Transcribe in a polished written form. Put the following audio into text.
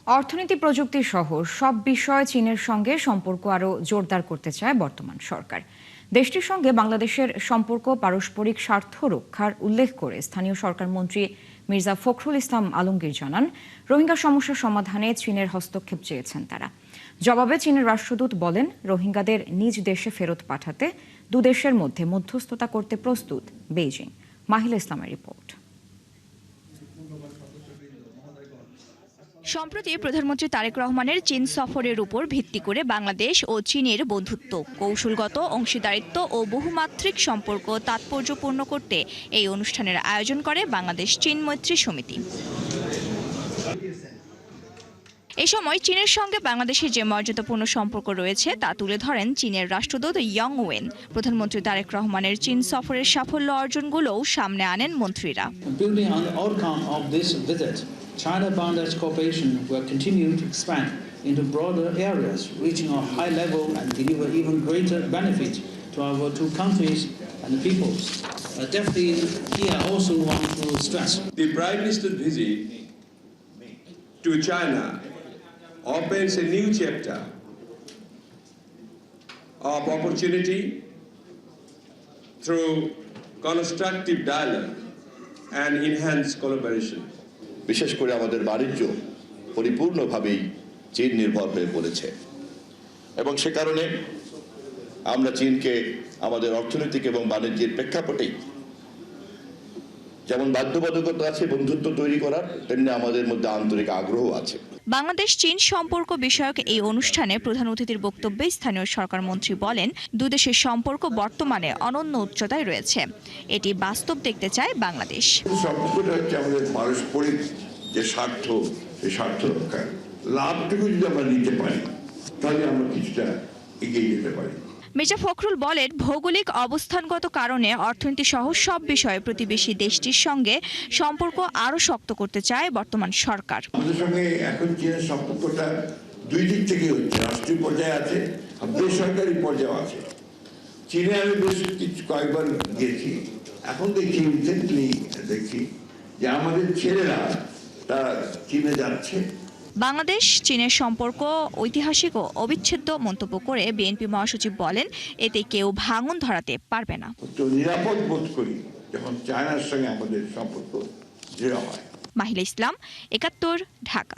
অর্থনীতি, প্রযুক্তি সহ সব বিষয়ে চীনের সঙ্গে সম্পর্ক আরও জোরদার করতে চায় বর্তমান সরকার। দেশটির সঙ্গে বাংলাদেশের সম্পর্ক পারস্পরিক স্বার্থ রক্ষার উল্লেখ করে স্থানীয় সরকার মন্ত্রী মির্জা ফখরুল ইসলাম আলমগীর জানান, রোহিঙ্গা সমস্যা সমাধানে চীনের হস্তক্ষেপ চেয়েছেন তারা। জবাবে চীনের রাষ্ট্রদূত বলেন, রোহিঙ্গাদের নিজ দেশে ফেরত পাঠাতে দুদেশের মধ্যে মধ্যস্থতা করতে প্রস্তুত বেইজিং। মাহিলা ইসলামের রিপোর্ট। সম্প্রতি প্রধানমন্ত্রী তারেক রহমানের চীন সফরের উপর ভিত্তি করে বাংলাদেশ ও চীনের বন্ধুত্ব, কৌশলগত অংশীদারিত্ব ও বহুমাত্রিক সম্পর্ক তাৎপর্যপূর্ণ করতে এই অনুষ্ঠানের আয়োজন করে বাংলাদেশ চীন মৈত্রী সমিতি। এ সময় চীনের সঙ্গে বাংলাদেশের যে মর্যাদাপূর্ণ সম্পর্ক রয়েছে তা তুলে ধরেন চীনের রাষ্ট্রদূত ইয়ং ওয়েন। প্রধানমন্ত্রী তারেক রহমানের চীন সফরের সাফল্য অর্জনগুলোও সামনে আনেন মন্ত্রীরা। China-Bangladesh cooperation will continue to expand into broader areas, reaching a high level and deliver even greater benefit to our two countries and the peoples. Definitely, here I also want to stress the Prime Minister's visit to China opens a new chapter of opportunity through constructive dialogue and enhanced collaboration. বিশেষ করে আমাদের বাণিজ্য পরিপূর্ণভাবেই চীন নির্ভর হয়ে পড়েছে এবং সে কারণে আমরা চীনকে আমাদের অর্থনৈতিক এবং বাণিজ্যের প্রেক্ষাপটেই যেমন বাধ্যবাধকতা আছে বন্ধুত্ব তৈরি করার, তেমনি আমাদের মধ্যে আন্তরিক আগ্রহ আছে। বাংলাদেশ চীন সম্পর্ক বিষয়ক এই অনুষ্ঠানে প্রধান অতিথির বক্তব্যে স্থানীয় সরকার মন্ত্রী বলেন, দুদেশের সম্পর্ক বর্তমানে অনন্য উচ্চতায় রয়েছে। এটি বাস্তব দেখতে চায় বাংলাদেশ। সম্পর্কটা হচ্ছে আমাদের পারস্পরিক যে স্বার্থ, সেই স্বার্থ রক্ষার লাভটুকু যদি আমরা নিতে পারি, তাহলে আমরা কিছুটা এগিয়ে যেতে পারি। মির্জা ফখরুল বলেন, ভৌগোলিক অবস্থানগত কারণে অর্থনীতি সহ সব বিষয়ে প্রতিবেশী দেশটির সঙ্গে সম্পর্ক আরও শক্ত করতে চায় বর্তমান সরকার। আমাদের সঙ্গে এখন চীনের সম্পর্কটা দুই দিক থেকে হচ্ছে, রাষ্ট্রীয় পর্যায়ে আছে আর বেসরকারি পর্যায়ে আছে। চীনে আমি বেশ কয়েকবার গেছি, এখন দেখি রিসেন্টলি দেখছি যে আমাদের ছেলেরা তারা চীনে যাচ্ছে। বাংলাদেশ চীনের সম্পর্ক ঐতিহাসিক ও অবিচ্ছেদ্য মন্তব্য করে বিএনপি মহাসচিব বলেন, এতে কেউ ভাঙন ধরাতে পারবে না। তো নিরাপদ বোধ করি যখন চায়নার সঙ্গে আমাদের সম্পর্ক দৃঢ় হয়। মাহিলা ইসলাম, ৭১, ঢাকা।